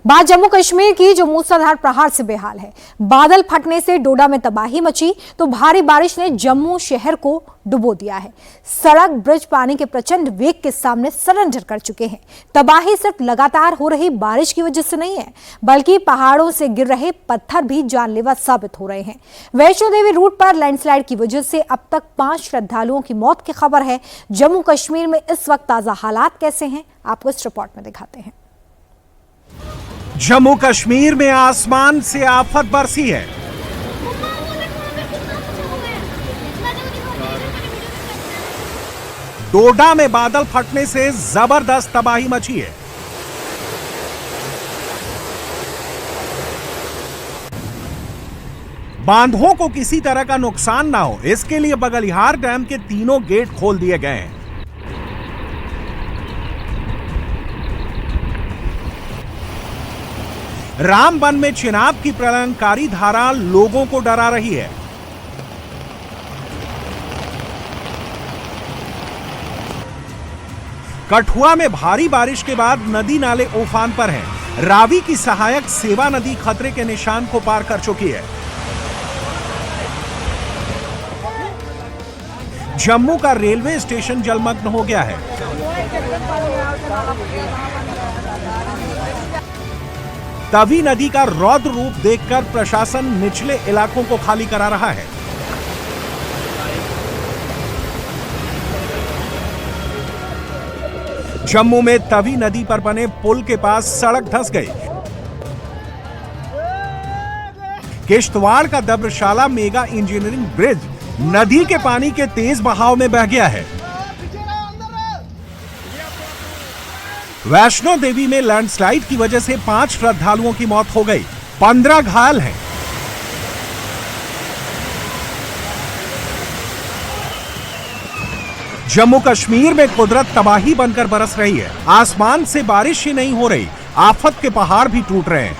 बात जम्मू कश्मीर की, जो मूसलाधार प्रहार से बेहाल है। बादल फटने से डोडा में तबाही मची तो भारी बारिश ने जम्मू शहर को डुबो दिया है। सड़क ब्रिज पानी के प्रचंड वेग के सामने सरेंडर कर चुके हैं। तबाही सिर्फ लगातार हो रही बारिश की वजह से नहीं है, बल्कि पहाड़ों से गिर रहे पत्थर भी जानलेवा साबित हो रहे हैं। वैष्णो देवी रूट पर लैंडस्लाइड की वजह से अब तक 5 श्रद्धालुओं की मौत की खबर है। जम्मू कश्मीर में इस वक्त ताजा हालात कैसे हैं, आपको इस रिपोर्ट में दिखाते हैं। जम्मू कश्मीर में आसमान से आफत बरसी है। डोडा में बादल फटने से जबरदस्त तबाही मची है। बांधों को किसी तरह का नुकसान ना हो, इसके लिए बगलिहार डैम के तीनों गेट खोल दिए गए हैं। रामबन में चिनाब की प्रलयंकारी धारा लोगों को डरा रही है। कठुआ में भारी बारिश के बाद नदी नाले उफान पर हैं। रावी की सहायक सेवा नदी खतरे के निशान को पार कर चुकी है। जम्मू का रेलवे स्टेशन जलमग्न हो गया है। तवी नदी का रौद्र रूप देखकर प्रशासन निचले इलाकों को खाली करा रहा है। जम्मू में तवी नदी पर बने पुल के पास सड़क धंस गई। किश्तवाड़ का दब्रशाला मेगा इंजीनियरिंग ब्रिज नदी के पानी के तेज बहाव में बह गया है। वैष्णो देवी में लैंडस्लाइड की वजह से 5 श्रद्धालुओं की मौत हो गई, 15 घायल हैं। जम्मू कश्मीर में कुदरत तबाही बनकर बरस रही है। आसमान से बारिश ही नहीं हो रही, आफत के पहाड़ भी टूट रहे हैं।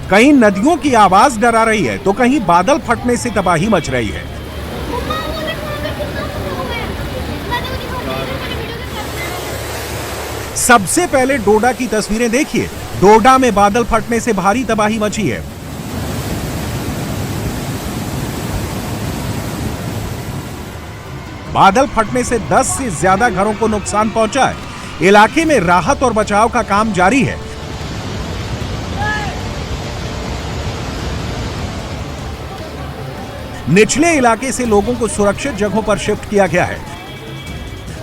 कहीं नदियों की आवाज डरा रही है तो कहीं बादल फटने से तबाही मच रही है। सबसे पहले डोडा की तस्वीरें देखिए। डोडा में बादल फटने से भारी तबाही मची है। बादल फटने से 10 से ज्यादा घरों को नुकसान पहुंचा है। इलाके में राहत और बचाव का काम जारी है। निचले इलाके से लोगों को सुरक्षित जगहों पर शिफ्ट किया गया है।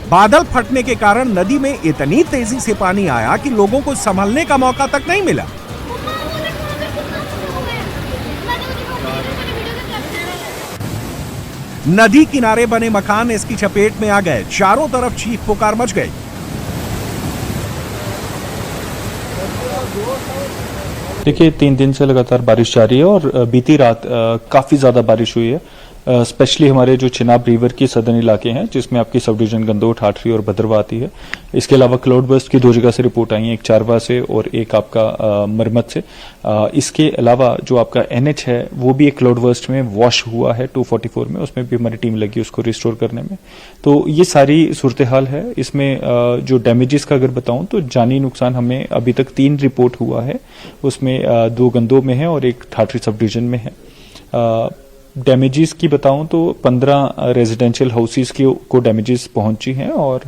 बादल फटने के कारण नदी में इतनी तेजी से पानी आया कि लोगों को संभलने का मौका तक नहीं मिला। नदी किनारे बने मकान इसकी चपेट में आ गए। चारों तरफ चीख पुकार मच गई। देखिए 3 दिन से लगातार बारिश जारी है और बीती रात काफी ज्यादा बारिश हुई है। स्पेशली हमारे जो चिनाब रिवर की सदर्न इलाके हैं, जिसमें आपकी सब डिवीजन गंदोह, ठाठरी और भद्रवा आती है। इसके अलावा क्लाउड बर्स्ट की 2 जगह से रिपोर्ट आई है, एक चारवा से और एक आपका मरमत से। इसके अलावा जो आपका NH है वो भी एक क्लाउड बर्स्ट में वॉश हुआ है 244 में, उसमें भी हमारी टीम लगी उसको रिस्टोर करने में। तो ये सारी सूरत हाल है। इसमें जो डैमेजेस का अगर बताऊं तो जानी नुकसान हमें अभी तक 3 रिपोर्ट हुआ है। उसमें 2 गंदोह में है और एक ठाठरी सब डिवीजन में है। डैमेजेस की बताऊं तो 15 रेजिडेंशियल हाउसेस को डैमेजेस पहुंची हैं और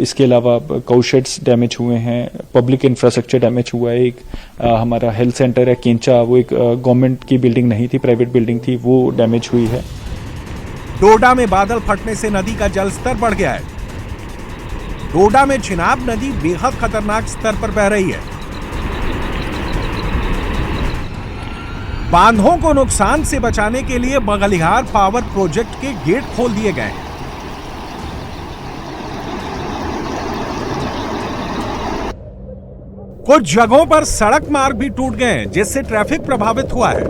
इसके अलावा काउशेड्स डैमेज हुए हैं, पब्लिक इंफ्रास्ट्रक्चर डैमेज हुआ है। एक हमारा हेल्थ सेंटर है केंचा, वो एक गवर्नमेंट की बिल्डिंग नहीं थी, प्राइवेट बिल्डिंग थी, वो डैमेज हुई है। डोडा में बादल फटने से नदी का जलस्तर बढ़ गया है। डोडा में चिनाब नदी बेहद खतरनाक स्तर पर बह रही है। बांधों को नुकसान से बचाने के लिए बगलिहार पावर प्रोजेक्ट के गेट खोल दिए गए हैं। कुछ जगहों पर सड़क मार्ग भी टूट गए हैं, जिससे ट्रैफिक प्रभावित हुआ है।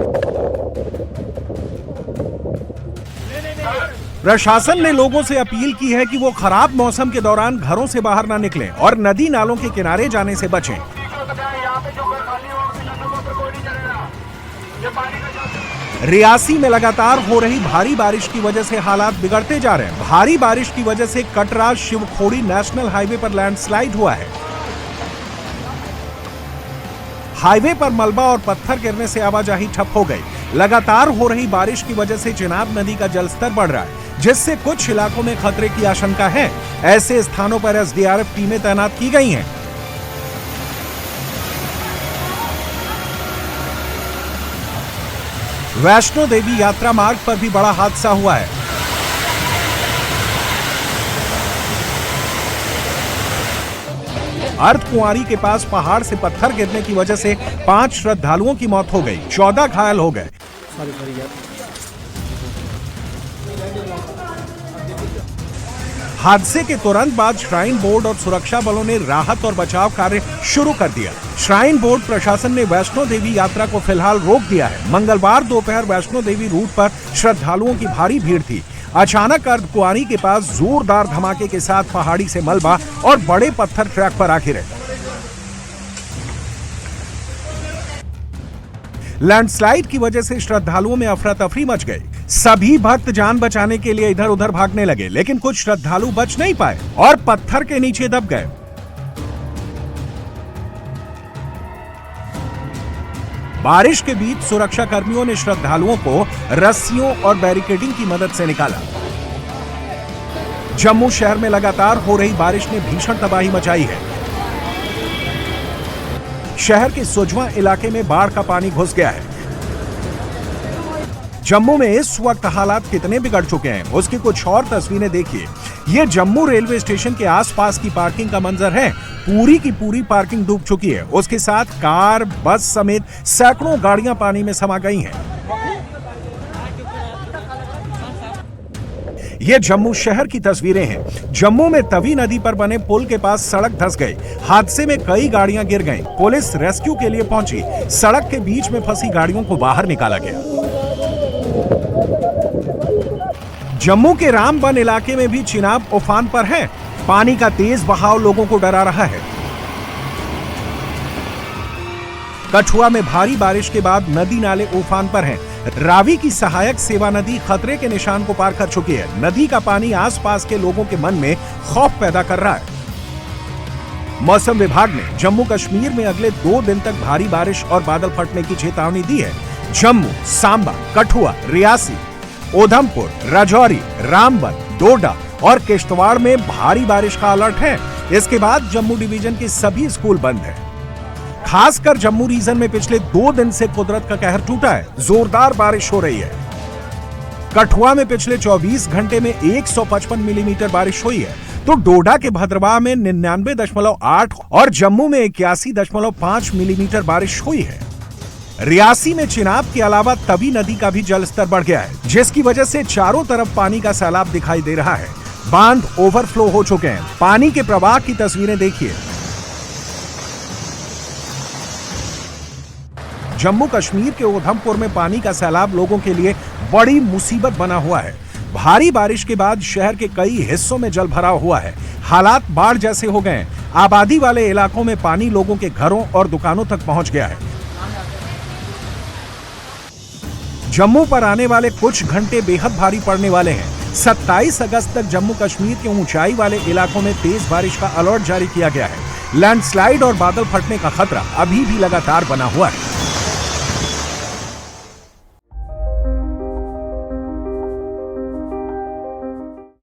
प्रशासन ने लोगों से अपील की है कि वो खराब मौसम के दौरान घरों से बाहर ना निकलें और नदी नालों के किनारे जाने से बचें। रियासी में लगातार हो रही भारी बारिश की वजह से हालात बिगड़ते जा रहे हैं। भारी बारिश की वजह से कटरा शिवखोड़ी नेशनल हाईवे पर लैंडस्लाइड हुआ है। हाईवे पर मलबा और पत्थर गिरने से आवाजाही ठप हो गई। लगातार हो रही बारिश की वजह से चिनाब नदी का जलस्तर बढ़ रहा है, जिससे कुछ इलाकों में खतरे की आशंका है। ऐसे स्थानों पर एसडीआरएफ टीमें तैनात की गई हैं। वैष्णो देवी यात्रा मार्ग पर भी बड़ा हादसा हुआ है। अर्धकुंवारी के पास पहाड़ से पत्थर गिरने की वजह से 5 श्रद्धालुओं की मौत हो गई, 14 घायल हो गए। हादसे के तुरंत बाद श्राइन बोर्ड और सुरक्षा बलों ने राहत और बचाव कार्य शुरू कर दिया। श्राइन बोर्ड प्रशासन ने वैष्णो देवी यात्रा को फिलहाल रोक दिया है। मंगलवार दोपहर वैष्णो देवी रूट पर श्रद्धालुओं की भारी भीड़ थी। अचानक अर्धकुंवारी के पास जोरदार धमाके के साथ पहाड़ी से मलबा और बड़े पत्थर ट्रैक पर आ गिरे। लैंडस्लाइड की वजह से श्रद्धालुओं में अफरा तफरी मच गई। सभी भक्त जान बचाने के लिए इधर उधर भागने लगे, लेकिन कुछ श्रद्धालु बच नहीं पाए और पत्थर के नीचे दब गए। बारिश के बीच सुरक्षा कर्मियों ने श्रद्धालुओं को रस्सियों और बैरिकेडिंग की मदद से निकाला। जम्मू शहर में लगातार हो रही बारिश ने भीषण तबाही मचाई है। शहर के सुजवा इलाके में बाढ़ का पानी घुस गया है। जम्मू में इस वक्त हालात कितने बिगड़ चुके हैं, उसकी कुछ और तस्वीरें देखिए। ये जम्मू रेलवे स्टेशन के आसपास की पार्किंग का मंजर है। पूरी की पूरी पार्किंग डूब चुकी है। उसके साथ कार, बस समेत सैकड़ों गाड़ियां पानी में समा गई हैं। ये जम्मू शहर की तस्वीरें हैं। जम्मू में तवी नदी पर बने पुल के पास सड़क धंस गई। हादसे में कई गाड़ियां गिर गईं। पुलिस रेस्क्यू के लिए पहुंची। सड़क के बीच में फंसी गाड़ियों को बाहर निकाला गया। जम्मू के रामबन इलाके में भी चिनाब उफान पर है। पानी का तेज बहाव लोगों को डरा रहा है। कठुआ में भारी बारिश के बाद नदी नाले उफान पर हैं। रावी की सहायक सेवा नदी खतरे के निशान को पार कर चुकी है। नदी का पानी आसपास के लोगों के मन में खौफ पैदा कर रहा है। मौसम विभाग ने जम्मू कश्मीर में अगले 2 दिन तक भारी बारिश और बादल फटने की चेतावनी दी है। जम्मू, सांबा, कठुआ, रियासी, उधमपुर, राजौरी, रामबन, डोडा और किश्तवाड़ में भारी बारिश का अलर्ट है। इसके बाद जम्मू डिवीजन के सभी स्कूल बंद हैं। खासकर जम्मू रीजन में पिछले 2 दिन से कुदरत का कहर टूटा है। जोरदार बारिश हो रही है। कठुआ में पिछले 24 घंटे में 155 मिलीमीटर बारिश हुई है, तो डोडा के भद्रवाह में 99.8 और जम्मू में 81.5 मिलीमीटर बारिश हुई है। रियासी में चिनाब के अलावा तवी नदी का भी जलस्तर बढ़ गया है, जिसकी वजह से चारों तरफ पानी का सैलाब दिखाई दे रहा है। बांध ओवरफ्लो हो चुके हैं। पानी के प्रवाह की तस्वीरें देखिए। जम्मू कश्मीर के उधमपुर में पानी का सैलाब लोगों के लिए बड़ी मुसीबत बना हुआ है। भारी बारिश के बाद शहर के कई हिस्सों में जल भराव हुआ है। हालात बाढ़ जैसे हो गए हैं। आबादी वाले इलाकों में पानी लोगों के घरों और दुकानों तक पहुंच गया है। जम्मू पर आने वाले कुछ घंटे बेहद भारी पड़ने वाले हैं। 27 अगस्त तक जम्मू कश्मीर के ऊंचाई वाले इलाकों में तेज बारिश का अलर्ट जारी किया गया है। लैंडस्लाइड और बादल फटने का खतरा अभी भी लगातार बना हुआ है।